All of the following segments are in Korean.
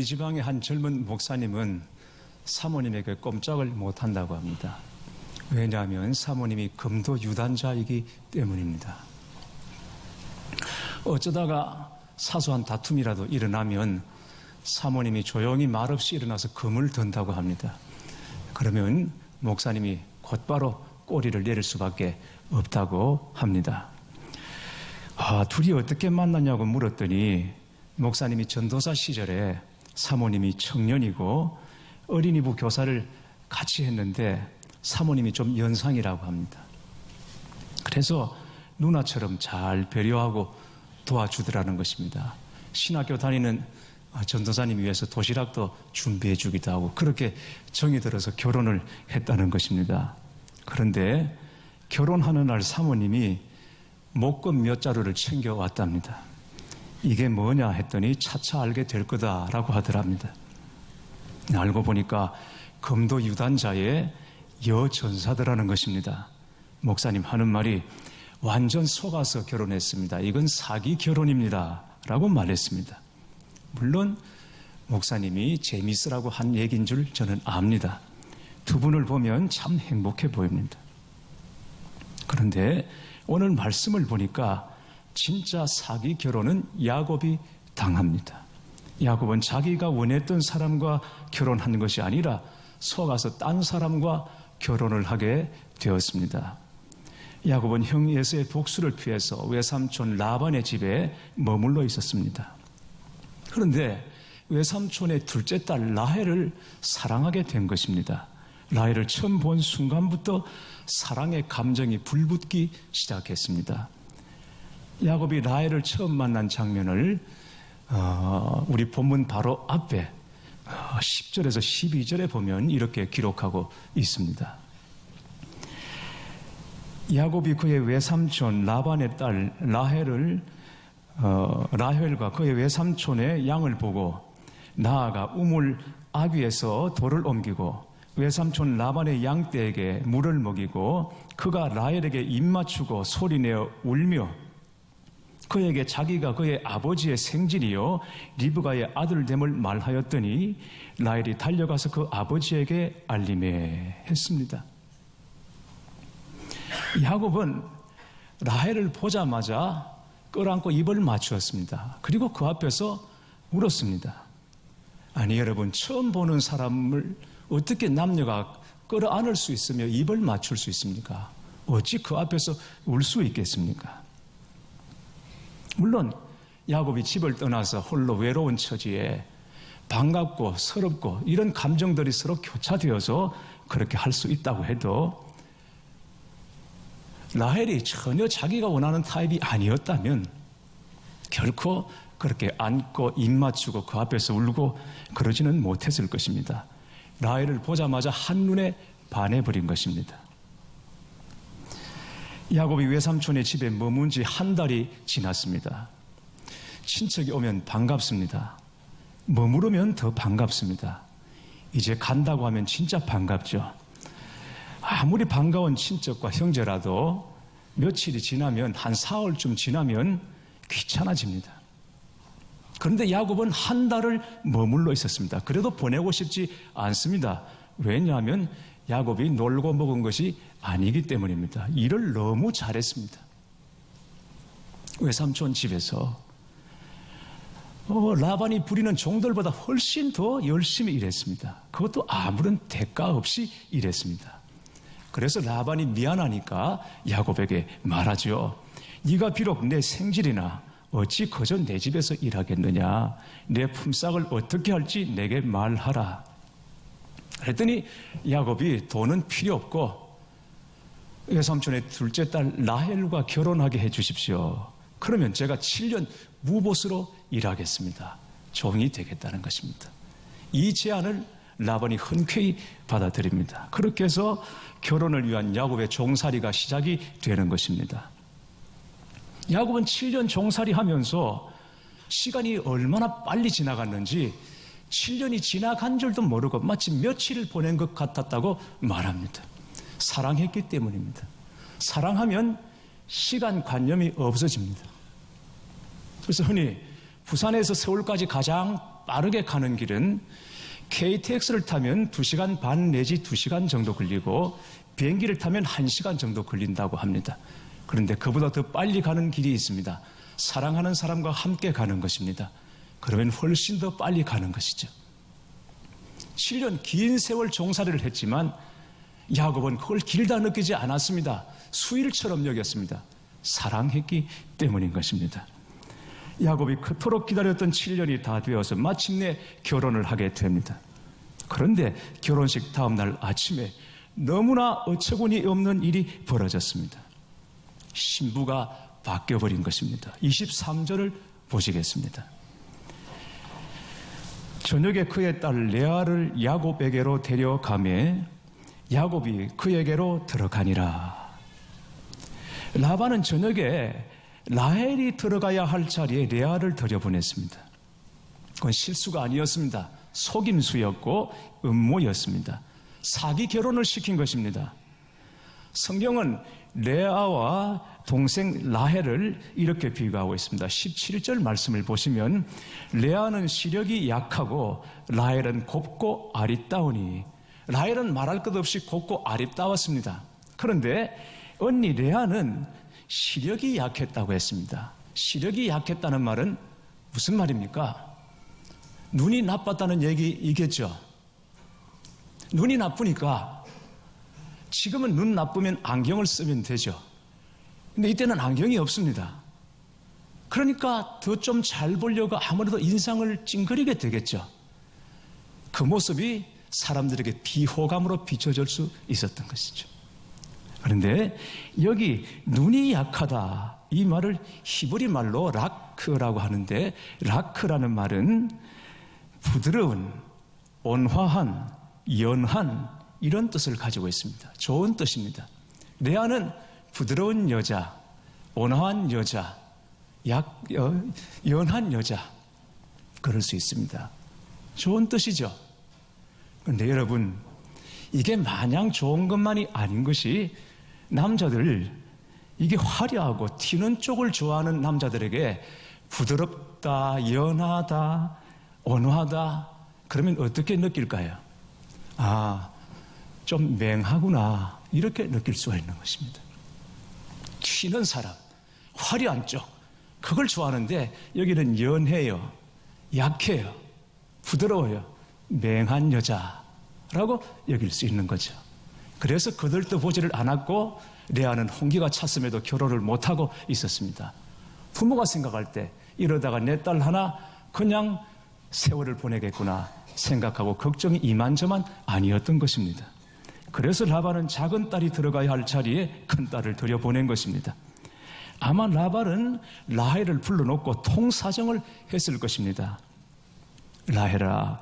지방의 한 젊은 목사님은 사모님에게 꼼짝을 못한다고 합니다. 왜냐하면 사모님이 금도 유단자이기 때문입니다. 어쩌다가 사소한 다툼이라도 일어나면 사모님이 조용히 말없이 일어나서 금을 든다고 합니다. 그러면 목사님이 곧바로 꼬리를 내릴 수밖에 없다고 합니다. 둘이 어떻게 만났냐고 물었더니 목사님이 전도사 시절에 사모님이 청년이고 어린이부 교사를 같이 했는데 사모님이 좀 연상이라고 합니다. 그래서 누나처럼 잘 배려하고 도와주더라는 것입니다. 신학교 다니는 전도사님 위해서 도시락도 준비해 주기도 하고 그렇게 정이 들어서 결혼을 했다는 것입니다. 그런데 결혼하는 날 사모님이 목금 몇 자루를 챙겨왔답니다. 이게 뭐냐 했더니 차차 알게 될 거다라고 하더랍니다. 알고 보니까 금도 유단자의 여전사더라는 것입니다. 목사님 하는 말이 완전 속아서 결혼했습니다. 이건 사기 결혼입니다 라고 말했습니다. 물론 목사님이 재미있으라고 한 얘기인 줄 저는 압니다. 두 분을 보면 참 행복해 보입니다. 그런데 오늘 말씀을 보니까 진짜 사기 결혼은 야곱이 당합니다. 야곱은 자기가 원했던 사람과 결혼한 것이 아니라 속아서 딴 사람과 결혼을 하게 되었습니다. 야곱은 형 에서의 복수를 피해서 외삼촌 라반의 집에 머물러 있었습니다. 그런데 외삼촌의 둘째 딸 라헬을 사랑하게 된 것입니다. 라헬을 처음 본 순간부터 사랑의 감정이 불붙기 시작했습니다. 야곱이 라헬을 처음 만난 장면을 우리 본문 바로 앞에 10절에서 12절에 보면 이렇게 기록하고 있습니다. 야곱이 그의 외삼촌 라반의 딸 라헬과 그의 외삼촌의 양을 보고 나아가 우물 아귀에서 돌을 옮기고 외삼촌 라반의 양떼에게 물을 먹이고 그가 라헬에게 입맞추고 소리내어 울며 그에게 자기가 그의 아버지의 생질이요 리브가의 아들됨을 말하였더니 라헬이 달려가서 그 아버지에게 알림해 했습니다. 야곱은 라헬을 보자마자 끌어안고 입을 맞추었습니다. 그리고 그 앞에서 울었습니다. 아니 여러분, 처음 보는 사람을 어떻게 남녀가 끌어안을 수 있으며 입을 맞출 수 있습니까? 어찌 그 앞에서 울 수 있겠습니까? 물론 야곱이 집을 떠나서 홀로 외로운 처지에 반갑고 서럽고 이런 감정들이 서로 교차되어서 그렇게 할 수 있다고 해도 라헬이 전혀 자기가 원하는 타입이 아니었다면 결코 그렇게 안고 입 맞추고 그 앞에서 울고 그러지는 못했을 것입니다. 라헬을 보자마자 한눈에 반해버린 것입니다. 야곱이 외삼촌의 집에 머문 지 한 달이 지났습니다. 친척이 오면 반갑습니다. 머무르면 더 반갑습니다. 이제 간다고 하면 진짜 반갑죠. 아무리 반가운 친척과 형제라도 며칠이 지나면 한 사흘쯤 지나면 귀찮아집니다. 그런데 야곱은 한 달을 머물러 있었습니다. 그래도 보내고 싶지 않습니다. 왜냐하면 야곱이 놀고 먹은 것이 아니기 때문입니다. 일을 너무 잘했습니다. 외삼촌 집에서 라반이 부리는 종들보다 훨씬 더 열심히 일했습니다. 그것도 아무런 대가 없이 일했습니다. 그래서 라반이 미안하니까 야곱에게 말하죠. 네가 비록 내 생질이나 어찌 그저 내 집에서 일하겠느냐. 내 품삯을 어떻게 할지 내게 말하라. 그랬더니 야곱이 돈은 필요 없고 외삼촌의 둘째 딸 라헬과 결혼하게 해 주십시오. 그러면 제가 7년 무보수로 일하겠습니다. 종이 되겠다는 것입니다. 이 제안을 라반이 흔쾌히 받아들입니다. 그렇게 해서 결혼을 위한 야곱의 종살이가 시작이 되는 것입니다. 야곱은 7년 종살이 하면서 시간이 얼마나 빨리 지나갔는지 7년이 지나간 줄도 모르고 마치 며칠을 보낸 것 같았다고 말합니다. 사랑했기 때문입니다. 사랑하면 시간 관념이 없어집니다. 그래서 흔히 부산에서 서울까지 가장 빠르게 가는 길은 KTX를 타면 2시간 반 내지 2시간 정도 걸리고 비행기를 타면 1시간 정도 걸린다고 합니다. 그런데 그보다 더 빨리 가는 길이 있습니다. 사랑하는 사람과 함께 가는 것입니다. 그러면 훨씬 더 빨리 가는 것이죠. 7년 긴 세월 종살이를 했지만 야곱은 그걸 길다 느끼지 않았습니다. 수일처럼 여겼습니다. 사랑했기 때문인 것입니다. 야곱이 그토록 기다렸던 7년이 다 되어서 마침내 결혼을 하게 됩니다. 그런데 결혼식 다음 날 아침에 너무나 어처구니 없는 일이 벌어졌습니다. 신부가 바뀌어버린 것입니다. 23절을 보시겠습니다. 저녁에 그의 딸 레아를 야곱에게로 데려가매 야곱이 그에게로 들어가니라. 라반은 저녁에 라헬이 들어가야 할 자리에 레아를 들여보냈습니다. 그건 실수가 아니었습니다. 속임수였고 음모였습니다. 사기 결혼을 시킨 것입니다. 성경은 레아와 동생 라헬을 이렇게 비유하고 있습니다. 17절 말씀을 보시면 레아는 시력이 약하고 라헬은 곱고 아리따우니, 라헬은 말할 것 없이 곱고 아리따웠습니다. 그런데 언니 레아는 시력이 약했다고 했습니다. 시력이 약했다는 말은 무슨 말입니까? 눈이 나빴다는 얘기이겠죠. 눈이 나쁘니까 지금은 눈 나쁘면 안경을 쓰면 되죠. 근데 이때는 안경이 없습니다. 그러니까 더 좀 잘 보려고 아무래도 인상을 찡그리게 되겠죠. 그 모습이 사람들에게 비호감으로 비춰질 수 있었던 것이죠. 그런데 여기 눈이 약하다, 이 말을 히브리 말로 라크라고 하는데, 라크라는 말은 부드러운, 온화한, 연한 이런 뜻을 가지고 있습니다. 좋은 뜻입니다. 레아는 부드러운 여자, 온화한 여자, 연한 여자, 그럴 수 있습니다. 좋은 뜻이죠. 그런데 여러분, 이게 마냥 좋은 것만이 아닌 것이, 남자들, 이게 화려하고 튀는 쪽을 좋아하는 남자들에게 부드럽다, 연하다, 온화하다, 그러면 어떻게 느낄까요? 아, 좀 맹하구나, 이렇게 느낄 수가 있는 것입니다. 튀는 사람, 화려한 쪽, 그걸 좋아하는데 여기는 연해요, 약해요, 부드러워요, 맹한 여자라고 여길 수 있는 거죠. 그래서 거들떠보지를 않았고 레아는 홍기가 찼음에도 결혼을 못하고 있었습니다. 부모가 생각할 때 이러다가 내 딸 하나 그냥 세월을 보내겠구나 생각하고 걱정이 이만저만 아니었던 것입니다. 그래서 라반은 작은 딸이 들어가야 할 자리에 큰 딸을 들여보낸 것입니다. 아마 라반은 라헬을 불러놓고 통사정을 했을 것입니다. 라헬아,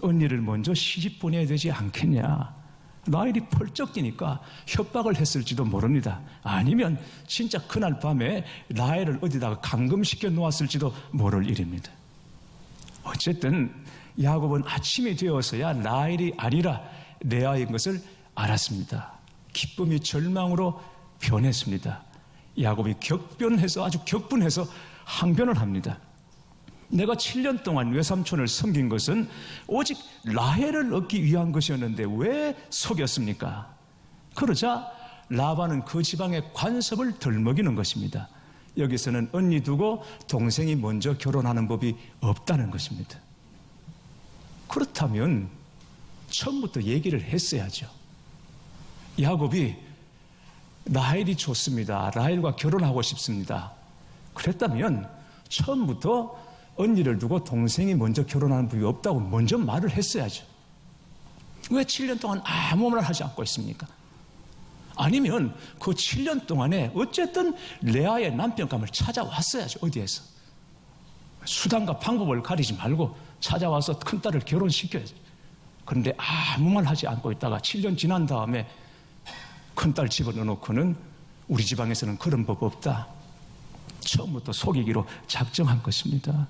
언니를 먼저 시집 보내야 되지 않겠냐. 라헬이 펄쩍 뛰니까 협박을 했을지도 모릅니다. 아니면 진짜 그날 밤에 라헬을 어디다가 감금시켜 놓았을지도 모를 일입니다. 어쨌든 야곱은 아침이 되어서야 라헬이 아니라 레아인 것을 알았습니다. 기쁨이 절망으로 변했습니다. 야곱이 아주 격분해서 항변을 합니다. 내가 7년 동안 외삼촌을 섬긴 것은 오직 라헬을 얻기 위한 것이었는데 왜 속였습니까? 그러자 라반은 그 지방의 관습을 덜먹이는 것입니다. 여기서는 언니 두고 동생이 먼저 결혼하는 법이 없다는 것입니다. 그렇다면 처음부터 얘기를 했어야죠. 야곱이 라헬이 좋습니다, 라헬과 결혼하고 싶습니다, 그랬다면 처음부터 언니를 두고 동생이 먼저 결혼하는 법이 없다고 먼저 말을 했어야죠. 왜 7년 동안 아무 말 하지 않고 있습니까? 아니면 그 7년 동안에 어쨌든 레아의 남편감을 찾아왔어야죠. 어디에서. 수단과 방법을 가리지 말고 찾아와서 큰딸을 결혼시켜야죠. 그런데 아무 말 하지 않고 있다가 7년 지난 다음에 큰딸 집어넣어놓고는 우리 지방에서는 그런 법 없다, 처음부터 속이기로 작정한 것입니다.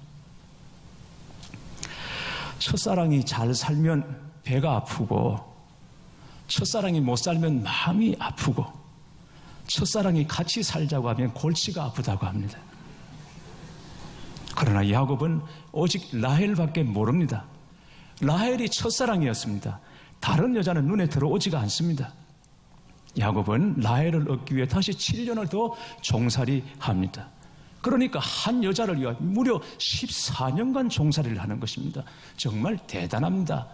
첫사랑이 잘 살면 배가 아프고, 첫사랑이 못 살면 마음이 아프고, 첫사랑이 같이 살자고 하면 골치가 아프다고 합니다. 그러나 야곱은 오직 라헬밖에 모릅니다. 라헬이 첫사랑이었습니다. 다른 여자는 눈에 들어오지가 않습니다. 야곱은 라헬을 얻기 위해 다시 7년을 더 종살이합니다. 그러니까 한 여자를 위해 무려 14년간 종살이를 하는 것입니다. 정말 대단합니다.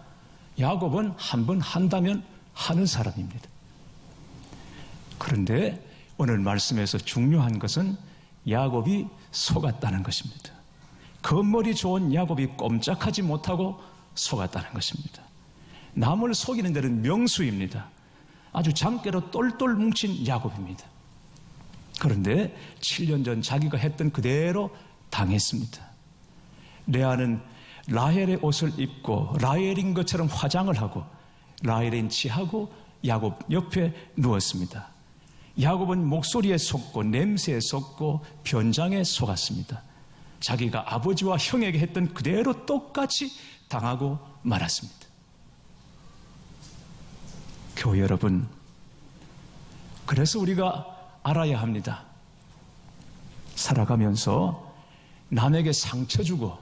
야곱은 한 번 한다면 하는 사람입니다. 그런데 오늘 말씀에서 중요한 것은 야곱이 속았다는 것입니다. 겉머리 좋은 야곱이 꼼짝하지 못하고 속았다는 것입니다. 남을 속이는 데는 명수입니다. 아주 장깨로 똘똘 뭉친 야곱입니다. 그런데 7년 전 자기가 했던 그대로 당했습니다. 레아는 라헬의 옷을 입고 라헬인 것처럼 화장을 하고 라헬인 취하고 야곱 옆에 누웠습니다. 야곱은 목소리에 속고 냄새에 속고 변장에 속았습니다. 자기가 아버지와 형에게 했던 그대로 똑같이 당하고 말았습니다. 교회 여러분, 그래서 우리가 알아야 합니다. 살아가면서 남에게 상처 주고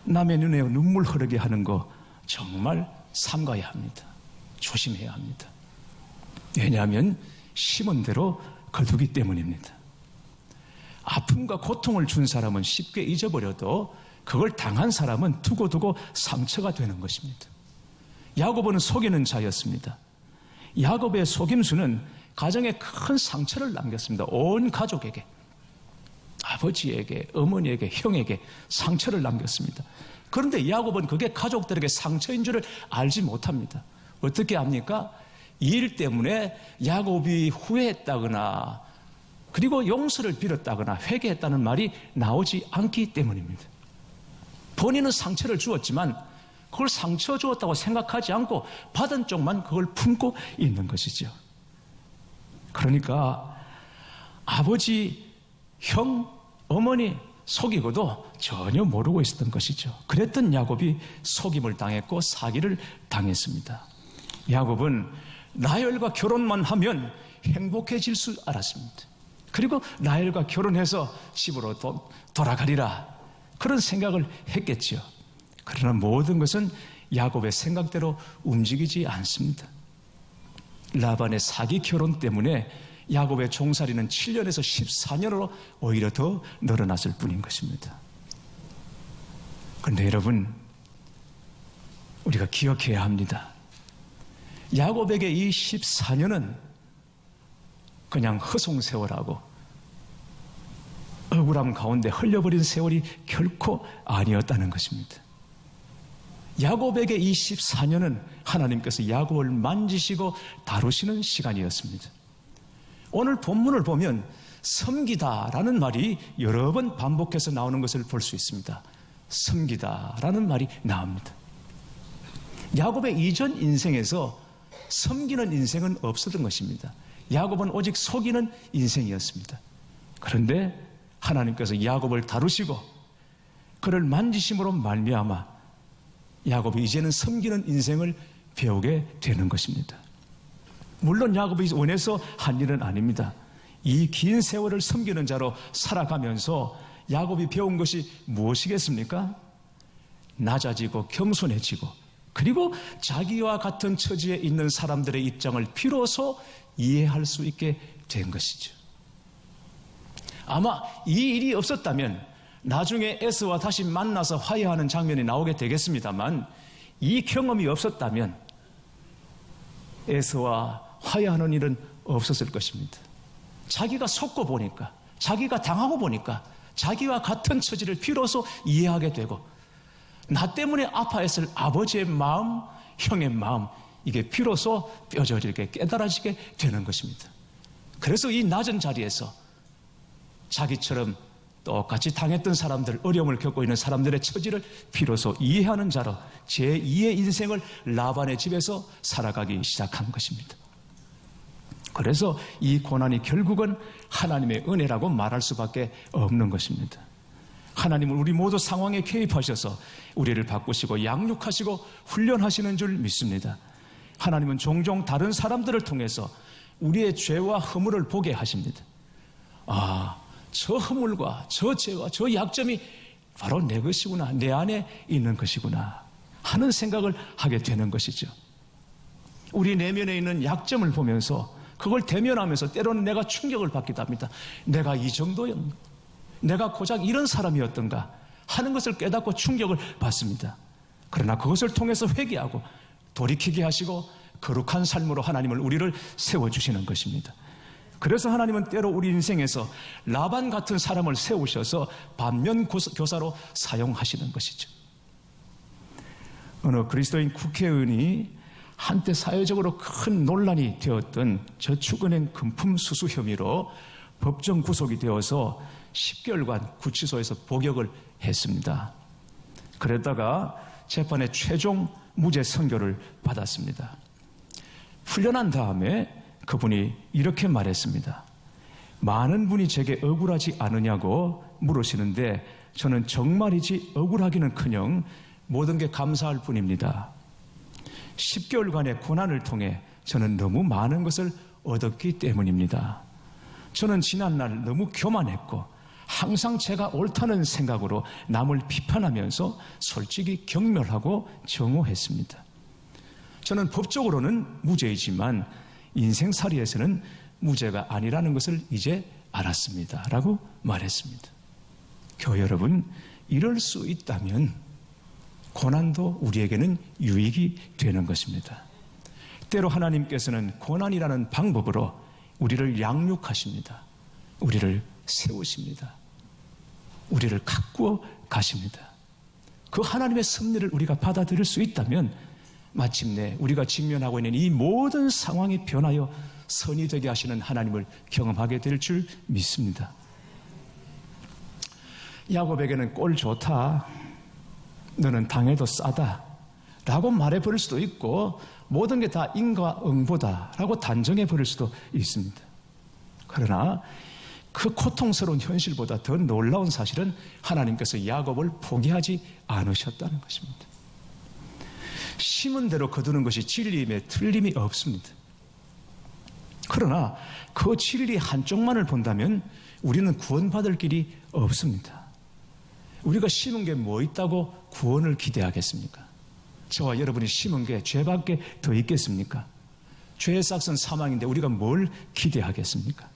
남의 눈에 눈물 흐르게 하는 거 정말 삼가야 합니다. 조심해야 합니다. 왜냐하면 심은 대로 거두기 때문입니다. 아픔과 고통을 준 사람은 쉽게 잊어버려도 그걸 당한 사람은 두고두고 상처가 되는 것입니다. 야곱은 속이는 자였습니다. 야곱의 속임수는 가정에 큰 상처를 남겼습니다. 온 가족에게, 아버지에게, 어머니에게, 형에게 상처를 남겼습니다. 그런데 야곱은 그게 가족들에게 상처인 줄을 알지 못합니다. 어떻게 합니까? 이 일 때문에 야곱이 후회했다거나 그리고 용서를 빌었다거나 회개했다는 말이 나오지 않기 때문입니다. 본인은 상처를 주었지만 그걸 상처 주었다고 생각하지 않고 받은 쪽만 그걸 품고 있는 것이죠. 그러니까 아버지, 형, 어머니 속이고도 전혀 모르고 있었던 것이죠. 그랬던 야곱이 속임을 당했고 사기를 당했습니다. 야곱은 라헬과 결혼만 하면 행복해질 수 알았습니다. 그리고 라헬과 결혼해서 집으로 돌아가리라 그런 생각을 했겠지요. 그러나 모든 것은 야곱의 생각대로 움직이지 않습니다. 라반의 사기 결혼 때문에 야곱의 종살이는 7년에서 14년으로 오히려 더 늘어났을 뿐인 것입니다. 그런데 여러분, 우리가 기억해야 합니다. 야곱에게 이 14년은 그냥 허송세월하고 억울함 가운데 흘려버린 세월이 결코 아니었다는 것입니다. 야곱에게 이 14년은 하나님께서 야곱을 만지시고 다루시는 시간이었습니다. 오늘 본문을 보면 섬기다라는 말이 여러 번 반복해서 나오는 것을 볼 수 있습니다. 섬기다라는 말이 나옵니다. 야곱의 이전 인생에서 섬기는 인생은 없었던 것입니다. 야곱은 오직 속이는 인생이었습니다. 그런데 하나님께서 야곱을 다루시고 그를 만지심으로 말미암아 야곱이 이제는 섬기는 인생을 배우게 되는 것입니다. 물론 야곱이 원해서 한 일은 아닙니다. 이 긴 세월을 섬기는 자로 살아가면서 야곱이 배운 것이 무엇이겠습니까? 낮아지고 겸손해지고 그리고 자기와 같은 처지에 있는 사람들의 입장을 비로소 이해할 수 있게 된 것이죠. 아마 이 일이 없었다면 나중에 에서와 다시 만나서 화해하는 장면이 나오게 되겠습니다만 이 경험이 없었다면 에서와 화해하는 일은 없었을 것입니다. 자기가 속고 보니까, 자기가 당하고 보니까 자기와 같은 처지를 비로소 이해하게 되고 나 때문에 아파했을 아버지의 마음, 형의 마음, 이게 비로소 뼈저리게 깨달아지게 되는 것입니다. 그래서 이 낮은 자리에서 자기처럼 똑같이 당했던 사람들, 어려움을 겪고 있는 사람들의 처지를 비로소 이해하는 자로 제2의 인생을 라반의 집에서 살아가기 시작한 것입니다. 그래서 이 고난이 결국은 하나님의 은혜라고 말할 수밖에 없는 것입니다. 하나님은 우리 모두 상황에 개입하셔서 우리를 바꾸시고 양육하시고 훈련하시는 줄 믿습니다. 하나님은 종종 다른 사람들을 통해서 우리의 죄와 허물을 보게 하십니다. 아, 저 허물과 저 죄와 저 약점이 바로 내 것이구나, 내 안에 있는 것이구나 하는 생각을 하게 되는 것이죠. 우리 내면에 있는 약점을 보면서 그걸 대면하면서 때로는 내가 충격을 받기도 합니다. 내가 이 정도였는가? 내가 고작 이런 사람이었던가? 하는 것을 깨닫고 충격을 받습니다. 그러나 그것을 통해서 회개하고 돌이키게 하시고 거룩한 삶으로 하나님을 우리를 세워주시는 것입니다. 그래서 하나님은 때로 우리 인생에서 라반 같은 사람을 세우셔서 반면교사로 사용하시는 것이죠. 어느 그리스도인 국회의원이 한때 사회적으로 큰 논란이 되었던 저축은행 금품 수수 혐의로 법정 구속이 되어서 10개월간 구치소에서 복역을 했습니다. 그랬다가 재판에 최종 무죄 선고를 받았습니다. 풀려난 다음에 그분이 이렇게 말했습니다. 많은 분이 제게 억울하지 않으냐고 물으시는데 저는 정말이지 억울하기는커녕 모든 게 감사할 뿐입니다. 10개월간의 고난을 통해 저는 너무 많은 것을 얻었기 때문입니다. 저는 지난날 너무 교만했고 항상 제가 옳다는 생각으로 남을 비판하면서 솔직히 경멸하고 정오했습니다. 저는 법적으로는 무죄이지만 인생살이에서는 무죄가 아니라는 것을 이제 알았습니다. 라고 말했습니다. 교회 여러분, 이럴 수 있다면 고난도 우리에게는 유익이 되는 것입니다. 때로 하나님께서는 고난이라는 방법으로 우리를 양육하십니다. 우리를 세우십니다. 우리를 가꾸어 가십니다. 그 하나님의 섭리를 우리가 받아들일 수 있다면 마침내 우리가 직면하고 있는 이 모든 상황이 변하여 선이 되게 하시는 하나님을 경험하게 될 줄 믿습니다. 야곱에게는 꼴 좋다, 너는 당해도 싸다 라고 말해버릴 수도 있고 모든 게 다 인과응보다 라고 단정해버릴 수도 있습니다. 그러나 그 고통스러운 현실보다 더 놀라운 사실은 하나님께서 야곱을 포기하지 않으셨다는 것입니다. 심은 대로 거두는 것이 진리임에 틀림이 없습니다. 그러나 그 진리 한쪽만을 본다면 우리는 구원받을 길이 없습니다. 우리가 심은 게 뭐 있다고 구원을 기대하겠습니까? 저와 여러분이 심은 게 죄밖에 더 있겠습니까? 죄의 싹은 사망인데 우리가 뭘 기대하겠습니까?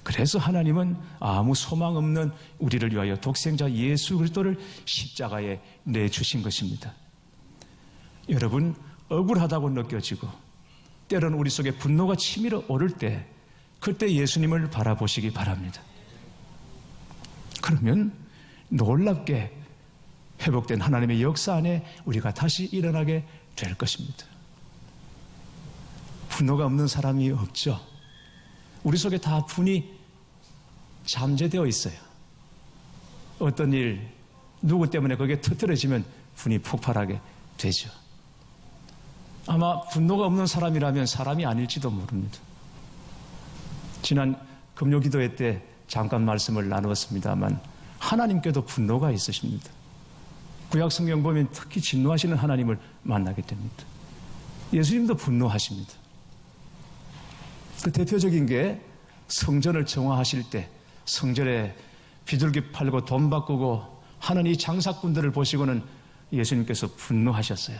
그래서 하나님은 아무 소망 없는 우리를 위하여 독생자 예수 그리스도를 십자가에 내주신 것입니다. 여러분, 억울하다고 느껴지고 때로는 우리 속에 분노가 치밀어 오를 때 그때 예수님을 바라보시기 바랍니다. 그러면 놀랍게 회복된 하나님의 역사 안에 우리가 다시 일어나게 될 것입니다. 분노가 없는 사람이 없죠. 우리 속에 다 분이 잠재되어 있어요. 어떤 일, 누구 때문에 그게 터뜨려지면 분이 폭발하게 되죠. 아마 분노가 없는 사람이라면 사람이 아닐지도 모릅니다. 지난 금요기도회 때 잠깐 말씀을 나누었습니다만 하나님께도 분노가 있으십니다. 구약 성경 보면 특히 진노하시는 하나님을 만나게 됩니다. 예수님도 분노하십니다. 그 대표적인 게 성전을 정화하실 때 성전에 비둘기 팔고 돈 바꾸고 하는 이 장사꾼들을 보시고는 예수님께서 분노하셨어요.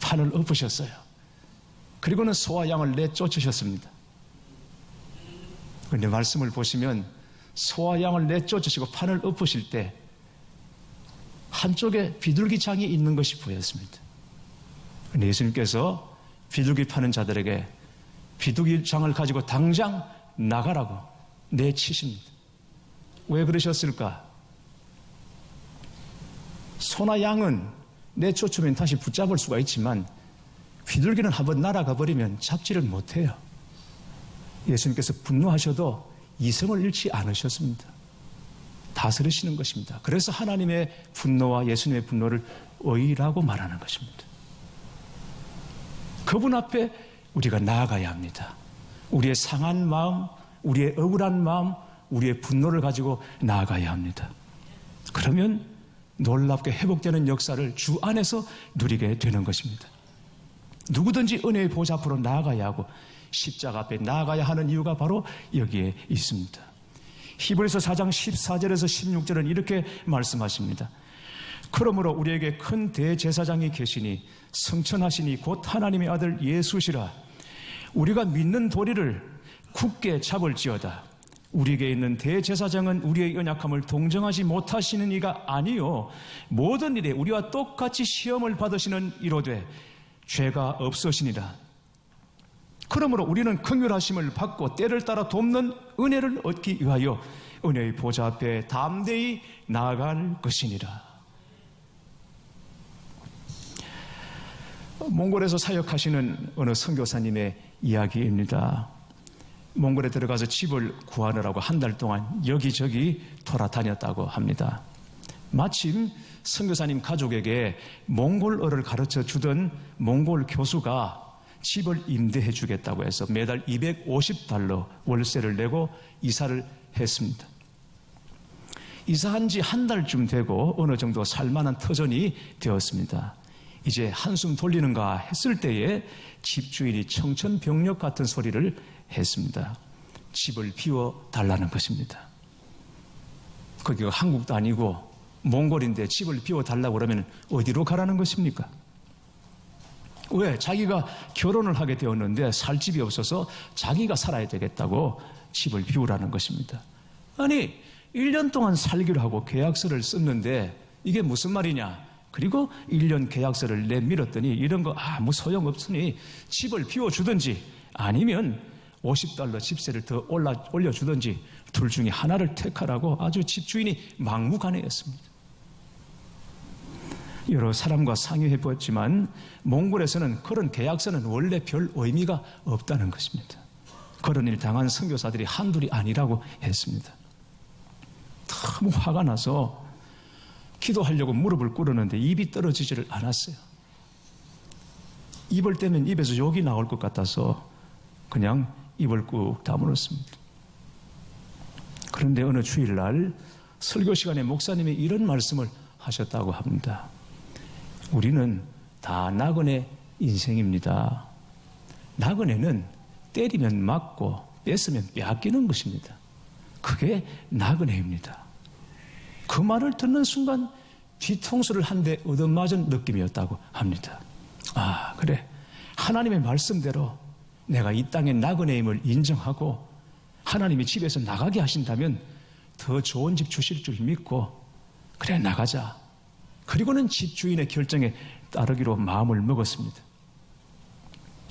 판을 엎으셨어요. 그리고는 소와 양을 내쫓으셨습니다. 그런데 말씀을 보시면 소와 양을 내쫓으시고 판을 엎으실 때 한쪽에 비둘기장이 있는 것이 보였습니다. 그런데 예수님께서 비둘기 파는 자들에게 비둘기장을 가지고 당장 나가라고 내치십니다. 왜 그러셨을까? 소나 양은 내쫓으면 다시 붙잡을 수가 있지만 비둘기는 한번 날아가 버리면 잡지를 못해요. 예수님께서 분노하셔도 이성을 잃지 않으셨습니다. 다스리시는 것입니다. 그래서 하나님의 분노와 예수님의 분노를 의라고 말하는 것입니다. 그분 앞에 우리가 나아가야 합니다. 우리의 상한 마음, 우리의 억울한 마음, 우리의 분노를 가지고 나아가야 합니다. 그러면 놀랍게 회복되는 역사를 주 안에서 누리게 되는 것입니다. 누구든지 은혜의 보좌 앞으로 나아가야 하고 십자가 앞에 나아가야 하는 이유가 바로 여기에 있습니다. 히브리서 4장 14절에서 16절은 이렇게 말씀하십니다. 그러므로 우리에게 큰 대제사장이 계시니 성천하시니 곧 하나님의 아들 예수시라. 우리가 믿는 도리를 굳게 잡을지어다. 우리에게 있는 대제사장은 우리의 연약함을 동정하지 못하시는 이가 아니요 모든 일에 우리와 똑같이 시험을 받으시는 이로되 죄가 없으시니라. 그러므로 우리는 긍휼하심을 받고 때를 따라 돕는 은혜를 얻기 위하여 은혜의 보좌 앞에 담대히 나아갈 것이니라. 몽골에서 사역하시는 어느 선교사님의 이야기입니다. 몽골에 들어가서 집을 구하느라고 한 달 동안 여기저기 돌아다녔다고 합니다. 마침 선교사님 가족에게 몽골어를 가르쳐 주던 몽골 교수가 집을 임대해 주겠다고 해서 매달 250달러 월세를 내고 이사를 했습니다. 이사한 지 한 달쯤 되고 어느 정도 살만한 터전이 되었습니다. 이제 한숨 돌리는가 했을 때에 집주인이 청천벽력 같은 소리를 했습니다. 집을 비워달라는 것입니다. 거기가 한국도 아니고 몽골인데 집을 비워달라고 그러면 어디로 가라는 것입니까? 왜? 자기가 결혼을 하게 되었는데 살 집이 없어서 자기가 살아야 되겠다고 집을 비우라는 것입니다. 아니 1년 동안 살기로 하고 계약서를 썼는데 이게 무슨 말이냐? 그리고 1년 계약서를 내밀었더니 이런 거 아무 소용없으니 집을 비워주든지 아니면 50달러 집세를 더 올려주든지 둘 중에 하나를 택하라고 아주 집주인이 막무가내였습니다. 여러 사람과 상의해보았지만 몽골에서는 그런 계약서는 원래 별 의미가 없다는 것입니다. 그런 일 당한 선교사들이 한둘이 아니라고 했습니다. 너무 화가 나서 기도하려고 무릎을 꿇었는데 입이 떨어지지를 않았어요. 입을 떼면 입에서 욕이 나올 것 같아서 그냥 입을 꾹 다물었습니다. 그런데 어느 주일날 설교 시간에 목사님이 이런 말씀을 하셨다고 합니다. 우리는 다 나그네 인생입니다. 나그네는 때리면 맞고 뺏으면 빼앗기는 것입니다. 그게 나그네입니다. 그 말을 듣는 순간 뒤통수를 한 대 얻어맞은 느낌이었다고 합니다. 아, 그래. 하나님의 말씀대로 내가 이 땅의 나그네임을 인정하고 하나님이 집에서 나가게 하신다면 더 좋은 집 주실 줄 믿고 그래 나가자. 그리고는 집주인의 결정에 따르기로 마음을 먹었습니다.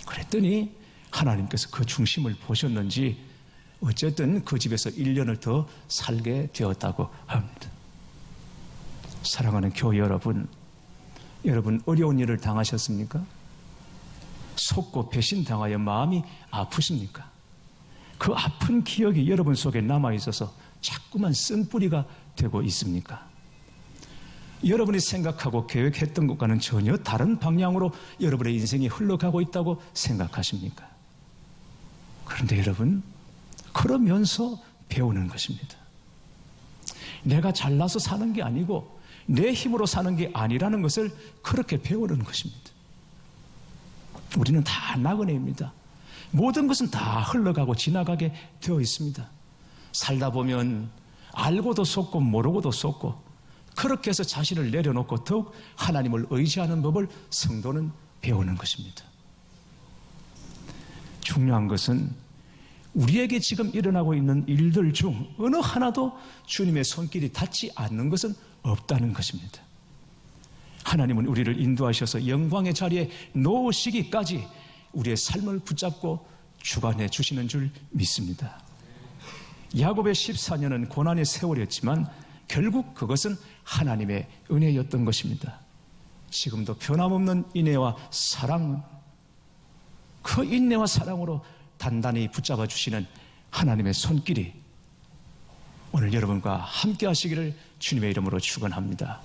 그랬더니 하나님께서 그 중심을 보셨는지 어쨌든 그 집에서 1년을 더 살게 되었다고 합니다. 사랑하는 교회 여러분, 여러분 어려운 일을 당하셨습니까? 속고 배신당하여 마음이 아프십니까? 그 아픈 기억이 여러분 속에 남아있어서 자꾸만 쓴뿌리가 되고 있습니까? 여러분이 생각하고 계획했던 것과는 전혀 다른 방향으로 여러분의 인생이 흘러가고 있다고 생각하십니까? 그런데 여러분, 그러면서 배우는 것입니다. 내가 잘나서 사는 게 아니고 내 힘으로 사는 게 아니라는 것을 그렇게 배우는 것입니다. 우리는 다 나그네입니다. 모든 것은 다 흘러가고 지나가게 되어 있습니다. 살다 보면 알고도 속고 모르고도 속고 그렇게 해서 자신을 내려놓고 더욱 하나님을 의지하는 법을 성도는 배우는 것입니다. 중요한 것은 우리에게 지금 일어나고 있는 일들 중 어느 하나도 주님의 손길이 닿지 않는 것은 없다는 것입니다. 하나님은 우리를 인도하셔서 영광의 자리에 놓으시기까지 우리의 삶을 붙잡고 주관해 주시는 줄 믿습니다. 야곱의 14년은 고난의 세월이었지만 결국 그것은 하나님의 은혜였던 것입니다. 지금도 변함없는 인내와 사랑, 그 인내와 사랑으로 단단히 붙잡아 주시는 하나님의 손길이 오늘 여러분과 함께 하시기를 주님의 이름으로 축원합니다.